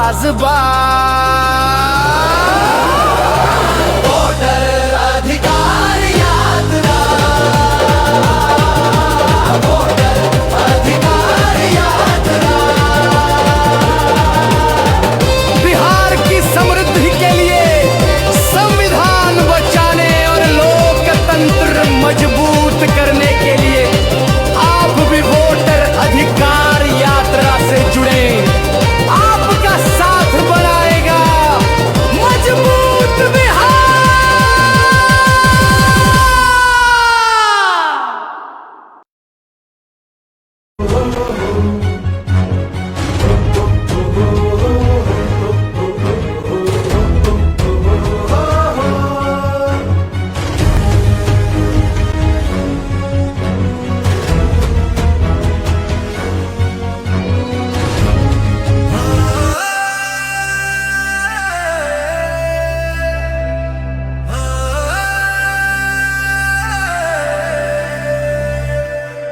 साज बा। वोटर अधिकार यात्रा, वोटर अधिकार यात्रा। बिहार की समृद्धि के लिए संविधान बचाने और लोकतंत्र मजबूत करने के लिए आप भी वोटर अधिकार यात्रा से जुड़े। आपका साथ बनाएगा मजबूत बिहार।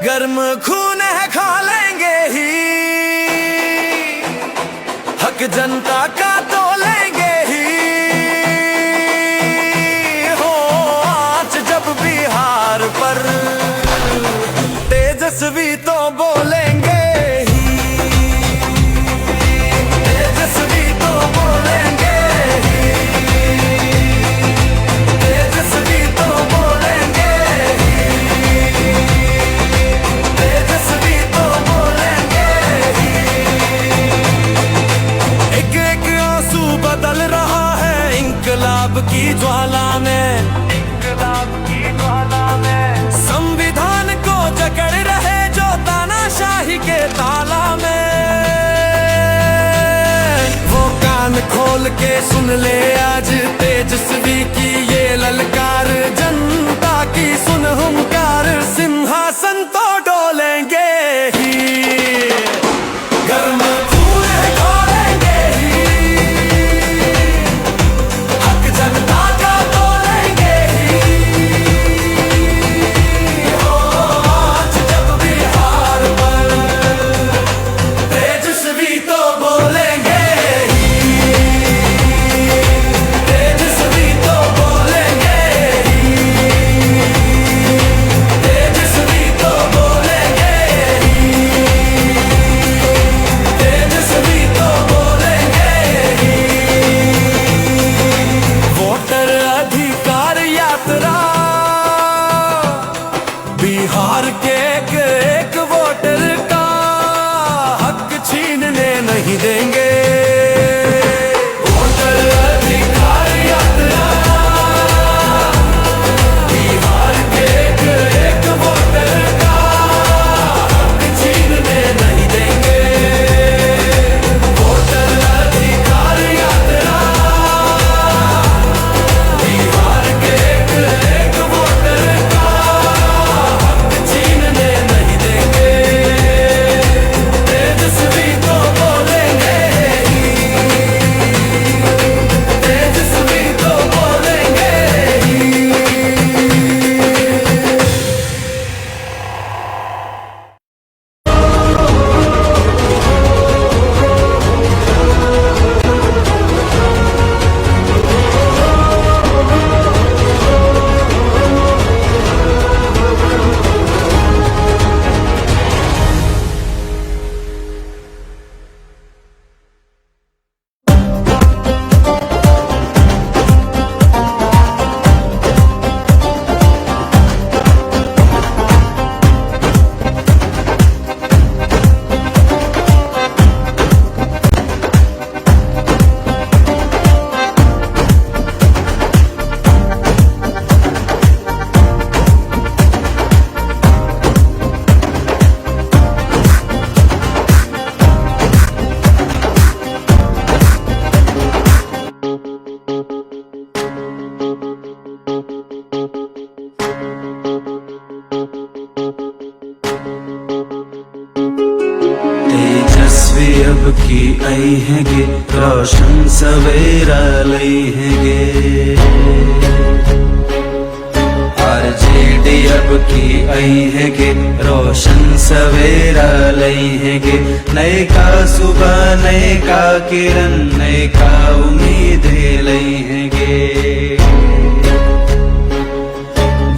गर्म खून है खा लेंगे ही, हक जनता का तो लेंगे ही। हो आज जब बिहार पर तेजस्वी तो बोलेंगे ही, तेजस्वी तो बोलेंगे ही, तेजस्वी तो बोलेंगे ही, तेजस्वी तो बोलेंगे ही। एक एक आंसू बदल रहा है इंकलाब की ज्वाला में, इंकलाब की ज्वाला में। संविधान को जकड़ रहे जो तानाशाही के ताला में, वो कान खोल के सुन ले आज तेजस्वी की ये ललकार। जनता की सुन हुंकार, सिंहासन तो डोलेंगे ही। गर्म खून है खोलेंगे ही, हक जनता का तोलेंगे ही। हो आज जब बिहार पर तेजस्वी तो बोलेंगे ही, तेजस्वी तो बोलेंगे ही, तेजस्वी तो बोलेंगे ही, तेजस्वी तो बोलेंगे ही। वोटर अधिकार यात्रा, बिहार के एक वोटर का हक छीनने नहीं देंगे। वोटर अधिकार यात्रा, बिहार के एक वोटर का हक छीनने नहीं देंगे। वोटर अधिकार यात्रा, बिहार के एक वोटर का हक छीनने नहीं देंगे। तेजस्वी तो बोलेंगे ही, तेजस्वी तो बोलेंगे ही। अब की आई हैगे रोशन सवेरा लई हैगे। आरजेडी अब की लई है गे, रोशन सवेरा लई है गे। नए का सुबह, नए का किरण, नए का उम्मीदें लई है गे।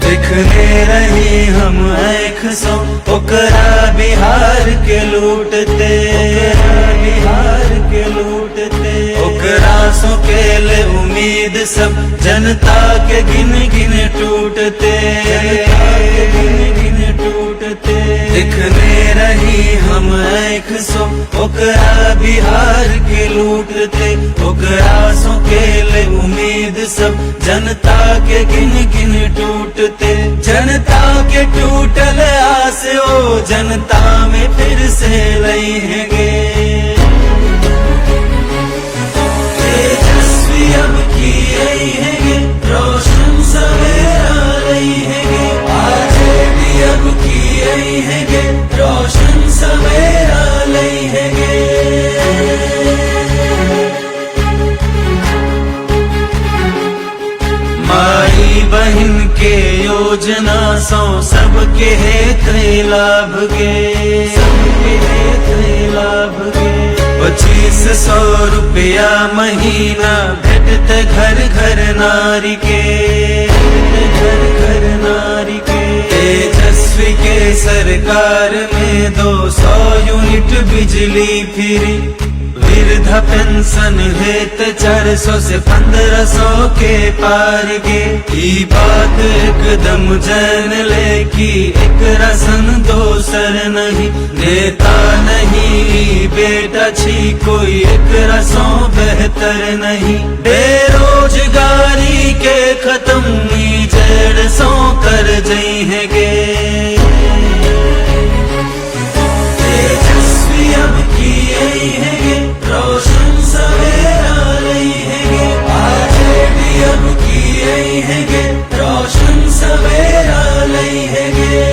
दिखने रही हम आँख सो ओकरा बिहार के लूटते, बिहार के लूटते। ओकरा सो के ले उम्मीद सब जनता के गिन गिन टूटते, गिन गिन टूटते। दिखने रही हम आँख सो ओकरा बिहार के लूटते। ओकरा सो के ले उम्मीद सब जनता के गिन गिन टूटते। जनता के टूटल आस ओ जनता में फिर से लई है गे। तेजस्वी अब की आई है गे, रोशन सवेरा लई है गे। आरजेडी अब की आई है गे, रोशन सवेरा लई है गे। माई बहन के योजना सौ सबके हेत लाभ गे, सबके हेत लाभ गे। 2500 रुपया महीना भेटते घर घर नारी के, घर घर नारी के। तेजस्वी के सरकार में 200 यूनिट बिजली फ्री। वृद्धा पेंशन हेत 400 से 1500 के पार गे। ई बात एकदम जान ले कि एक रसन दोसर नहीं, नेता नहीं बेटा छी कोई एक रसों बेहतर नहीं। बेरोजगारी के खत्म ई जड़ सो कर जई है गे। तेजस्वी अब की आई है गे, रोशन सवेरा लई है गे। आरजेडी अब की आई है गे, रोशन सवेरा लई है गे।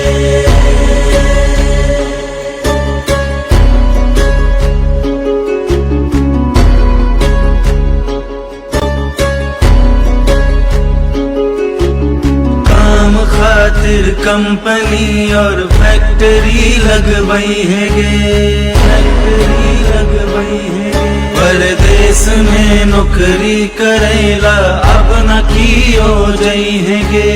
काम खातिर कंपनी और फैक्ट्री लगवाई है गे, फैक्ट्री लगवाई है गे। परदेश में नौकरी करेला अब न की हो जाई है गे,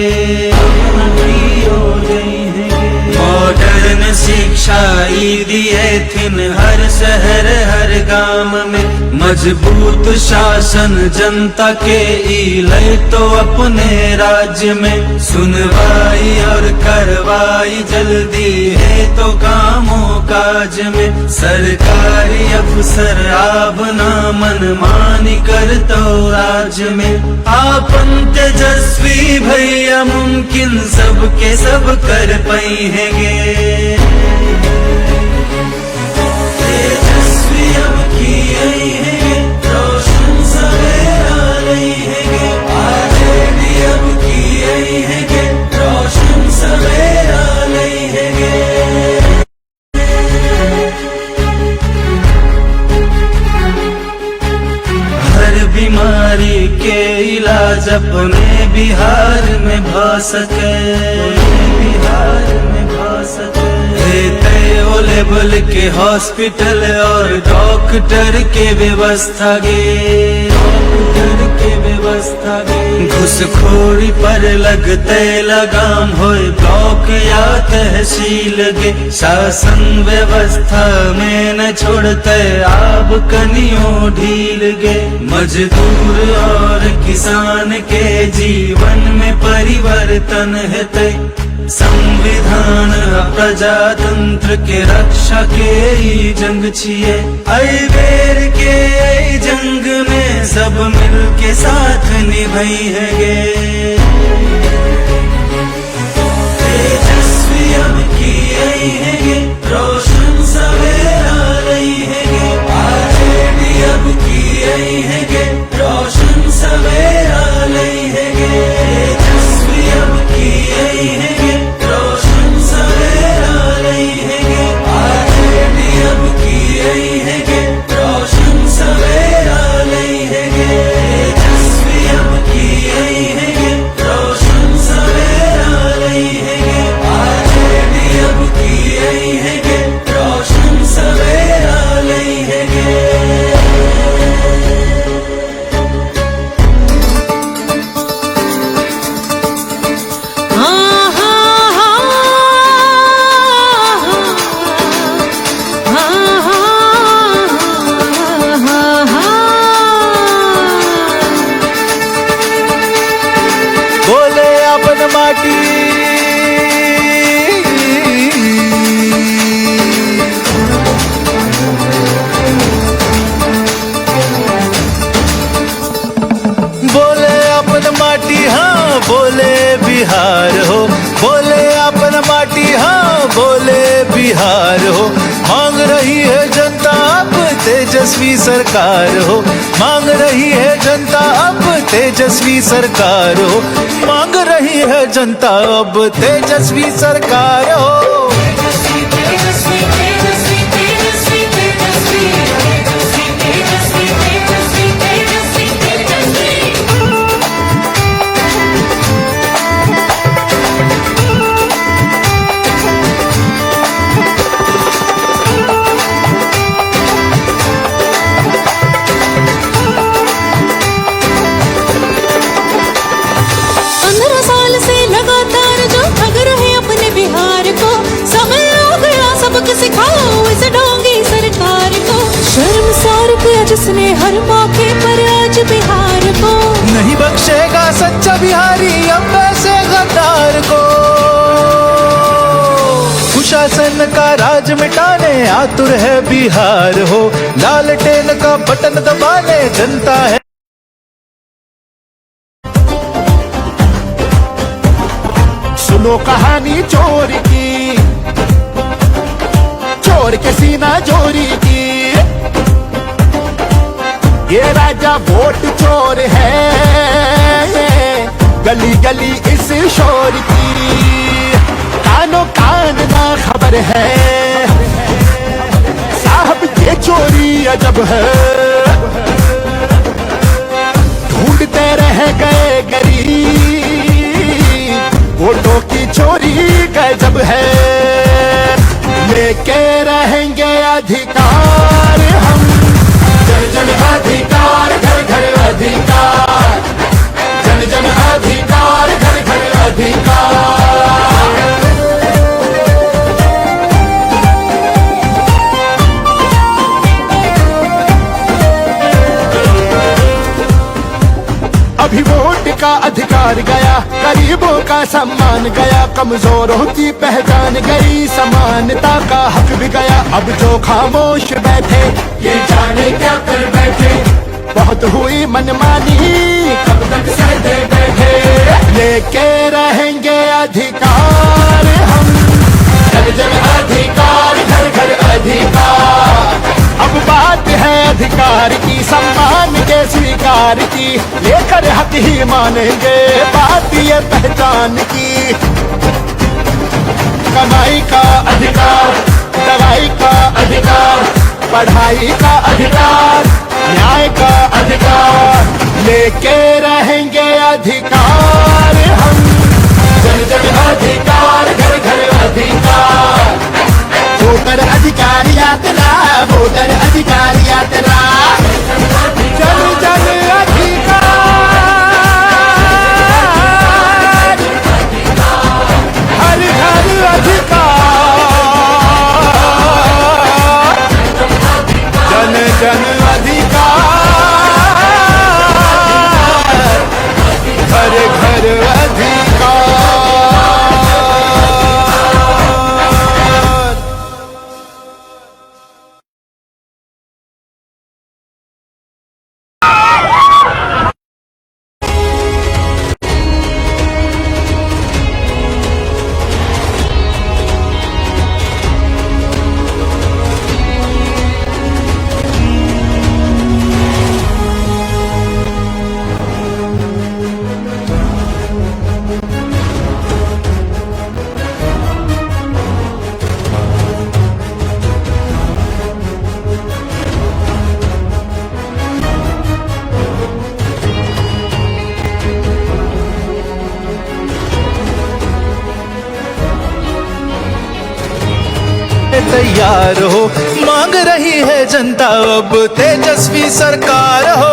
अब न की हो जाई है गे। मॉडर्न शिक्षा ई दिए थिन हर शहर हर गांव में। मजबूत शासन जनता के ई लय तो अपने राज्य में। सुनवाई और करवाई जल्दी है तो कामों काज में। सरकारी अफसर आप ना मनमानी कर तो राज्य में। आपन तेजस्वी भैया मुमकिन सबके सब कर पाई है गे। तेजस्वी अब की आई है गे, रोशन सवेरा लई है गे। आरजेडी अब की आई है गे, रोशन सवेरा लई है गे। हर बीमारी के इलाज अपने बिहार में भ सके, बिहार में भ सके। ओ लेवल के हॉस्पिटल और डॉक्टर के व्यवस्था गे, डॉक्टर के व्यवस्था गे। घुसखोरी पर लगते लगाम होए ब्लॉक या तहसील गे। शासन व्यवस्था में न छोड़ते आप कनियों ढील गे। मजदूर और किसान के जीवन में परिवर्तन हेतै। संविधान प्रजातंत्र के रक्षा के ई जंग छिए। आई बेर के ई जंग में सब मिल के साथ निभाई है गे। तेजस्वी अब की आई है गे, रोशन सवेरा लई है गे। आरजेडी अब की आई है गे, रोशन सवेरा लई है गे। तेजस्वी अब की आई है गे, रोशन सवेरा लई है गे। आरजेडी अब की आई है गे, रोशन सवेरा लई है गे। तेजस्वी अब की आई है गे, रोशन तेजस्वी सरकार हो। मांग रही है जनता अब तेजस्वी सरकार हो। मांग रही है जनता अब तेजस्वी सरकार हो। सिखाओ इस ढोंगी सरकार को, शर्मसार किया जिसने हर मौके पर आज बिहार को। नहीं बख्शेगा सच्चा बिहारी अब वैसे गद्दार को। कुशासन का राज मिटाने आतुर है बिहार हो। लालटेन का बटन दबाने जनता है। सुनो कहानी चोर की, चोर के सीना चोरी की। ये राजा वोट चोर है, गली गली इस शोर की। कानो कान ना खबर है, साहब ये चोरी अजब है। ढूंढते रह गए गरीब, वोटों की चोरी गजब है। लेके रहेंगे अधिकार हम, जन जन अधिकार, घर घर अधिकार, जन जन अधिकार, घर घर अधिकार। अभी वोट का अधिकार गया, गरीबों का सम्मान गया, कमजोरों की पहचान गई, समानता का हक भी गया। अब जो खामोश बैठे ये जाने क्या कर बैठे, बहुत हुई मनमानी कब तक सहते बैठे। लेके रहेंगे अधिकार हम, जन जन अधिकार, घर घर अधिकार। अब बात है अधिकार की, सम्मान के स्वीकार की, लेकर हक ही मानेंगे बात ये पहचान की। कमाई का अधिकार, दवाई का अधिकार, पढ़ाई का अधिकार, न्याय का अधिकार। लेके रहेंगे अधिकार हम, जन जन अधिकार, घर घर अधिकार। वोटर अधिकार यात्रा, वोटर अधिकार यात्रा, जन जन अधिकार, हर घर अधिकार, जन जन अधिकार, हर घर अधिकार। तैयार हो। मांग रही है जनता अब तेजस्वी सरकार हो।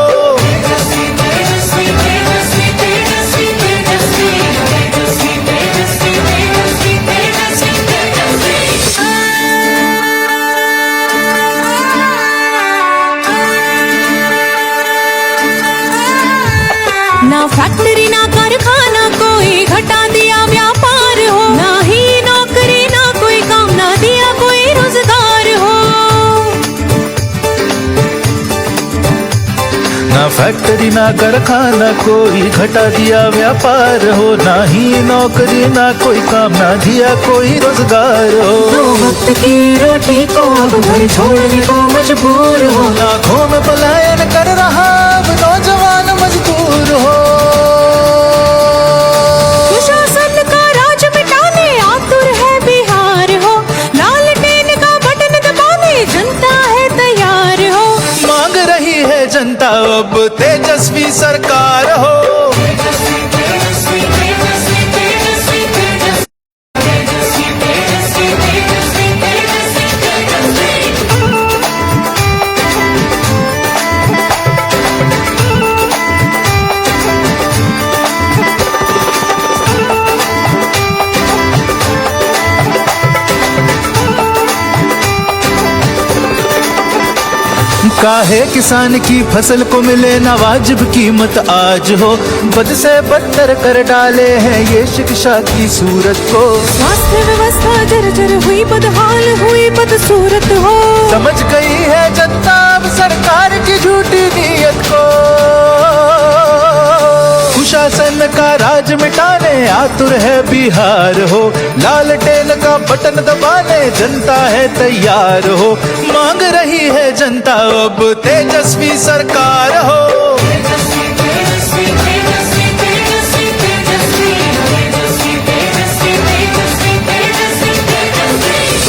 ना फैक्ट्री ना कारखाना कोई घटा दिया व्यापार हो, ना ही नौकरी ना कोई काम, ना दिया कोई रोजगार हो। ना फैक्ट्री ना कारखाना कोई, घटा दिया व्यापार हो, ना ही नौकरी ना कोई काम, ना दिया कोई रोजगार हो। दो वक्त की रोटी को अब घर छोड़ने को मजबूर हो, लाखों में पलायन कर रहा अब नौजवान मजदूर हो। कुशासन का राज मिटाने आतुर है बिहार हो, लालटेन का बटन दबाने जनता है तैयार हो। मांग रही है जनता अब तेजस्वी सरकार हो। काहे किसान की फसल को मिले ना वाजिब कीमत आज हो, बद से बदतर कर डाले हैं ये शिक्षा की सूरत को। स्वास्थ्य व्यवस्था जर्जर हुई, बदहाल हुई बदसूरत हो। समझ गई है जनता अब सरकार की झूठी नीयत को। कुशासन का राज मिटाने आतुर है बिहार हो, लालटेन का बटन दबाने जनता है तैयार हो। मांग रही है जनता अब तेजस्वी सरकार हो।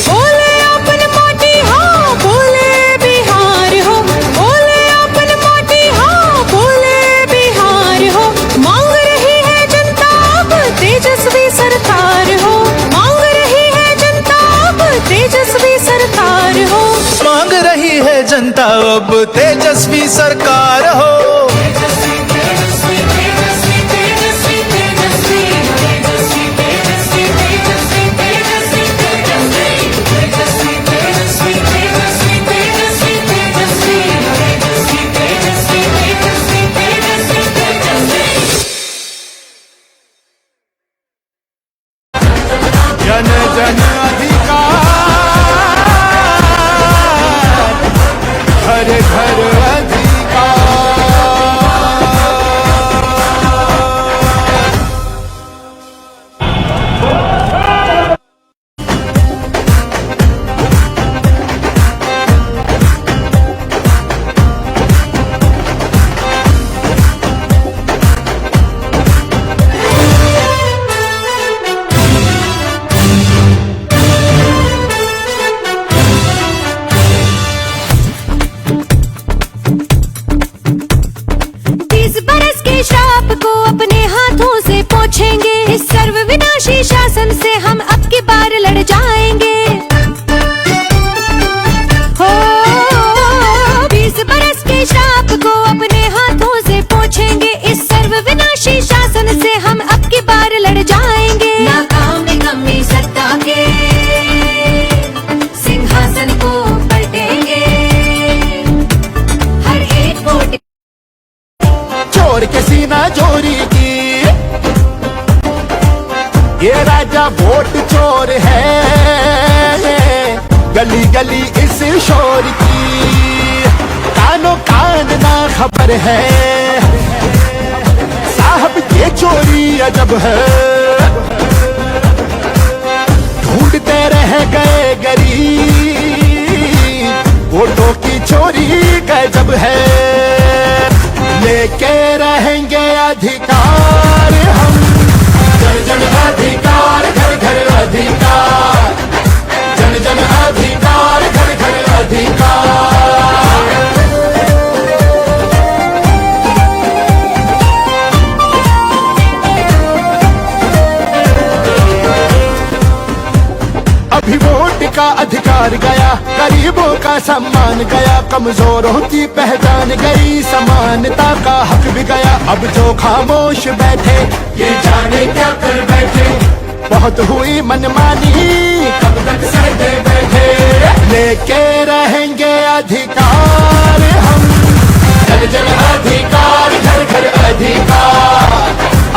बोले अपन माटी हाँ, बोले बिहार हो, बोले अपन माटी हाँ, बोले बिहार हो। मांग रही है जनता अब तेजस्वी सरकार हो, मांग रही है जनता अब तेजस्वी सरकार हो। मांग रही है जनता अब तेजस्वी सरकार हो। जन जन अधिकार, घर घर अधिकार। पोछेंगे इस सर्व विनाशी शासन से हम अब की बार लड़ जाएंगे। हो 20 बरस के श्राप को अपने हाथों से पोछेंगे, इस सर्व विनाशी शासन से हम अब की बार लड़ जाएंगे। नाकाम निकम्मी सत्ता के सिंहासन को पलटेंगे, हर एक वोट चोर के सीना चोरी की, ये राजा वोट चोर है। गली गली इस शोर की, कानों कान ना खबर है। साहब ये चोरी अजब है, ढूंढते रह गए गरीब, वोटों की चोरी गजब है। लेके रहेंगे अधिकार हम, जन जन अधिकार, घर घर अधिकार, जन जन अधिकार, घर घर अधिकार। अभी वोट का अधिकार गया, गरीबों का सम्मान गया, कमजोरों की पहचान गई, समानता का हक भी गया। अब जो खामोश बैठे ये जाने क्या कर बैठे, बहुत हुई मनमानी कब तक सहते बैठे। लेके रहेंगे अधिकार हम, जन जन अधिकार, घर घर अधिकार।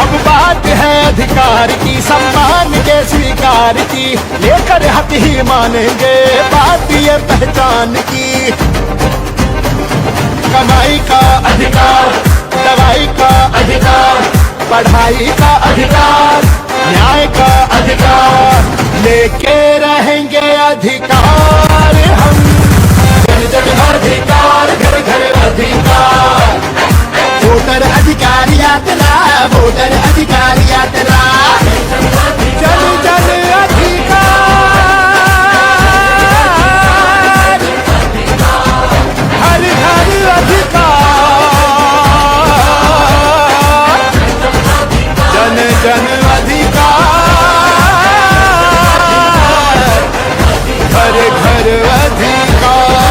अब बात है अधिकार की, सम्मान के स्वीकार की, लेकर हक ही मानेंगे बात ये पहचान की। कमाई का अधिकार, दवाई का अधिकार, पढ़ाई का अधिकार, न्याय का अधिकार, लेके रहेंगे अधिकार हम। जन जन अधिकार, घर घर अधिकार, वोटर अधिकार यात्रा, वोटर अधिकार यात्रा, जन जन अधिकार, हर घर अधिकार, जन जन अधिकार, हर घर अधिकार।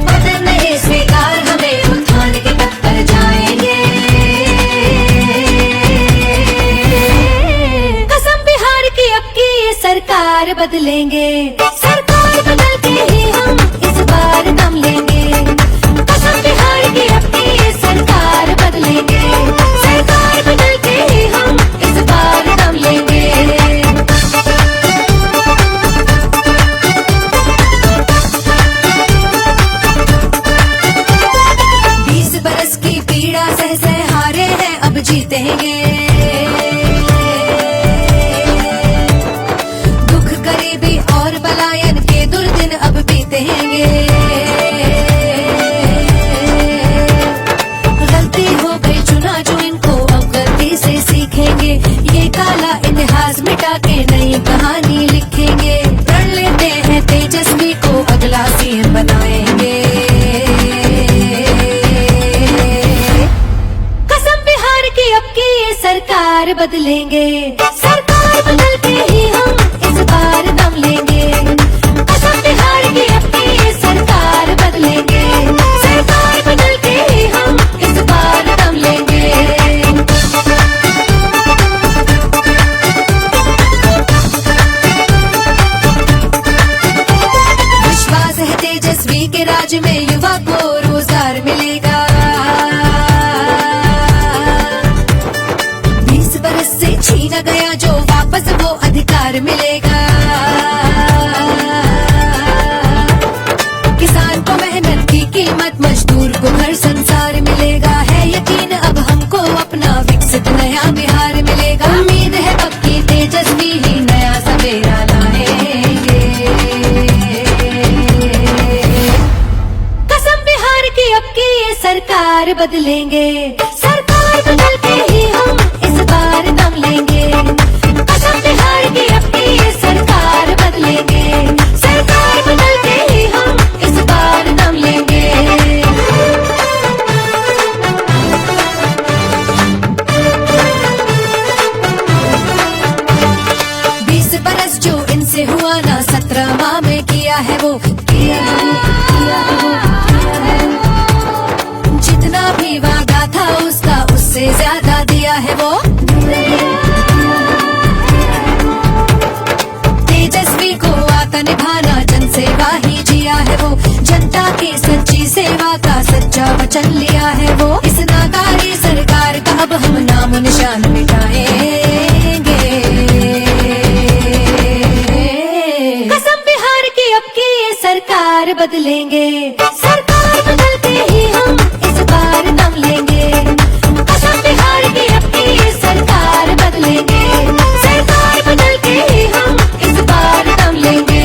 बदन नहीं स्वीकार, हमें उत्थान के पथ पर जाएंगे। कसम बिहार की अब की ये सरकार बदलेंगे, सरकार बदल के ही हम इस बार दम लेंगे। कसम बिहार की अब की ये सरकार बदलेंगे, सरकार बदल के ही हम इस बार दम लेंगे। 20 बरस की पीड़ा सह सह हारे हैं, अब जीतेंगे। दुख गरीबी और पलायन के दुर्दिन अब बीतेंगे। गलती हो गई चुना जो इनको, अब गलती से सीखेंगे। ये काला इतिहास मिटा के नई कहानी लिखेंगे। प्रण लेते हैं तेजस्वी को अगला सीएम बनाएंगे। कसम बिहार की अब की ये सरकार बदलेंगे, सरकार बदल के ही हम इस बार दम लेंगे। कसम बिहार की अब की ये सरकार बदलेंगे, सरकार बदल के ही हम इस बार दम लेंगे। विश्वास है तेजस्वी के राज में युवा को रोजगार मिलेगा। 20 बरस से छीना गया जो वापस वो अधिकार मिलेगा। किसान को मेहनत की कीमत, मजदूर को घर संसार मिलेगा। है यकीन अब हमको अपना विकसित नया बिहार मिलेगा। उम्मीद है पक्की तेजस्वी ही नया सवेरा लाएंगे। कसम बिहार की अब की ये सरकार बदलेंगे, सरकार बदल के ही हम इस बार दम लेंगे। कसम बिहार की अब की ये सरकार बदलेंगे, सरकार बदल के ही हम इस बार दम लेंगे। 20 बरस जो इनसे हुआ ना, 17 माह में किया है वो, किया है वो, किया है वो, किया है वो। जितना भी वादा था उसका उससे ज्यादा दिया है वो। तेजस्वी को आता निभाना, जन सेवा ही जिया है वो। जनता की सच्ची सेवा का सच्चा वचन लिया है वो। इस नाकारी सरकार का अब हम नाम निशान मिटाएंगे। कसम बिहार की अब की ये सरकार बदलेंगे, सरकार बदल के ही हम इस बार दम लेंगे। कसम बिहार की अब की ये सरकार बदलेंगे, सरकार बदल के ही हम इस बार दम लेंगे।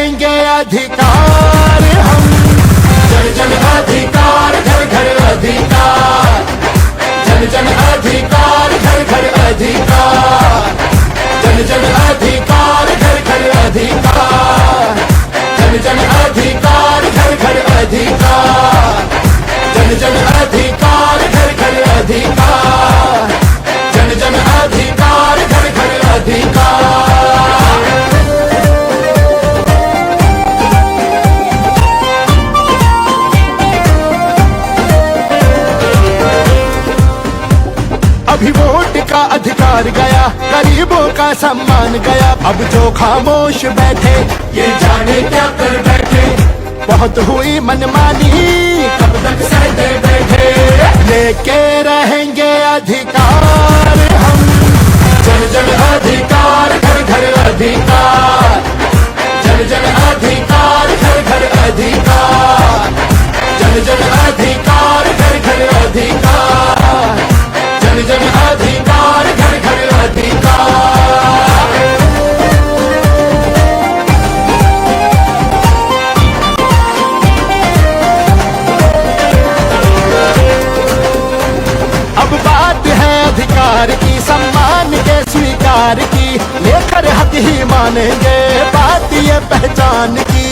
रहेंगे अधिकार हम। जन जन अधिकार, घर घर अधिकार, जन जन अधिकार, घर घर अधिकार, जन जन अधिकार, घर घर अधिकार, जन जन अधिकार, घर घर अधिकार, जन जन अधिकार, घर घर अधिकार, जन जन अधिकार, घर घर अधिकार। अभी वोट का अधिकार गया, गरीबों का सम्मान गया, अब जो खामोश बैठे ये जाने क्या कर बैठे। बहुत हुई मनमानी, कब तक सहते बैठे, लेके रहेंगे अधिकार हम। जन जन अधिकार, घर घर अधिकार, जन जन अधिकार, घर घर अधिकार, जन जन अधिकार, घर घर अधिकार, जन जन अधिकार, घर घर अधिकार। अब बात है अधिकार की, सम्मान के स्वीकार की, लेकर हक ही मानेंगे बात ये पहचान की।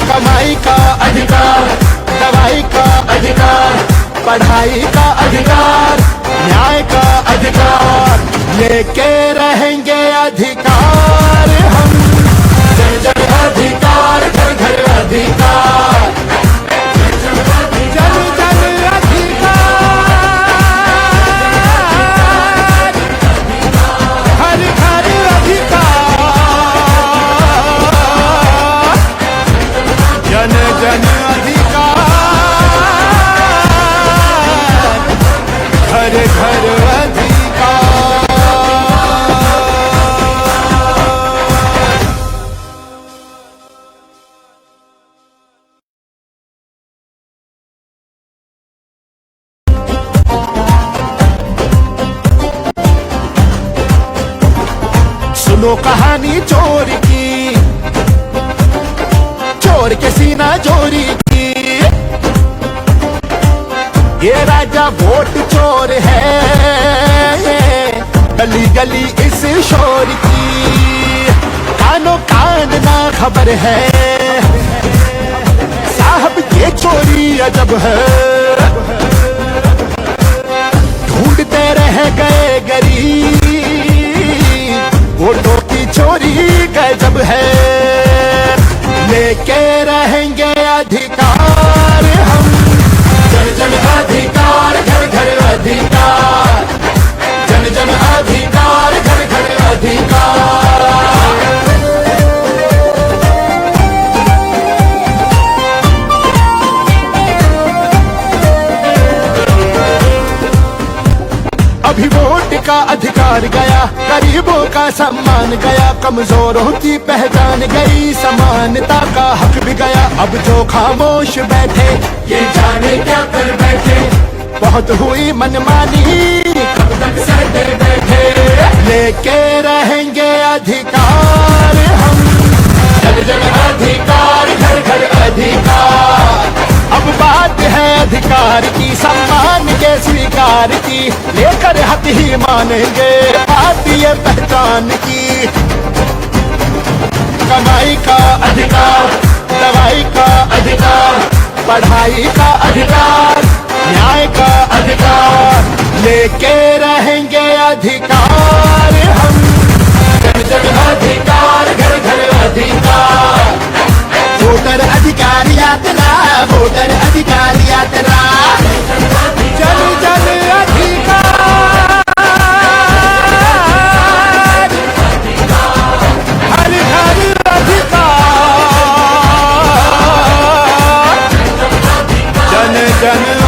कमाई का अधिकार, दवाई का अधिकार, पढ़ाई का अधिकार, न्याय का अधिकार, लेके रहेंगे अधिकार हम। जन जन अधिकार, घर घर अधिकार, जन जन अधिकार, हर घर अधिकार, जन जन अधिकार, घर घर अधिकार। सुनो कहानी चोर की, चोर के सीना चोरी की। ये राजा वोट चोर है, गली गली इस शोर की, कानों कान ना खबर है, साहब ये चोरी अजब है। ढूंढते रह गए गरीब, वोटों की चोरी गजब है, लेके रहेंगे अधिकार हम। जन जन अधिकार, घर घर अधिकार, जन जन अधिकार, घर घर अधिकार। अभी वोट का अधिकार गया, गरीबों का सम्मान गया, कमजोरों की पहचान गई, समानता का हक भी गया। अब जो खामोश बैठे ये जाने क्या कर बैठे, बहुत हुई मनमानी, कब तक सहते बैठे, लेके रहेंगे अधिकार हम। जन जन अधिकार, घर घर अधिकार, अब बात है अधिकार की, सम्मान के स्वीकार की, लेकर हक ही मानेंगे बात ये पहचान की। कमाई का अधिकार, दवाई का अधिकार, पढ़ाई का अधिकार, न्याय का अधिकार, लेके रहेंगे अधिकार हम। जन जन अधिकार, घर घर अधिकार, वोटर अधिकार यात्रा, वोटर अधिकार यात्रा, जन जन अधिकार, हर घर अधिकार, जन जन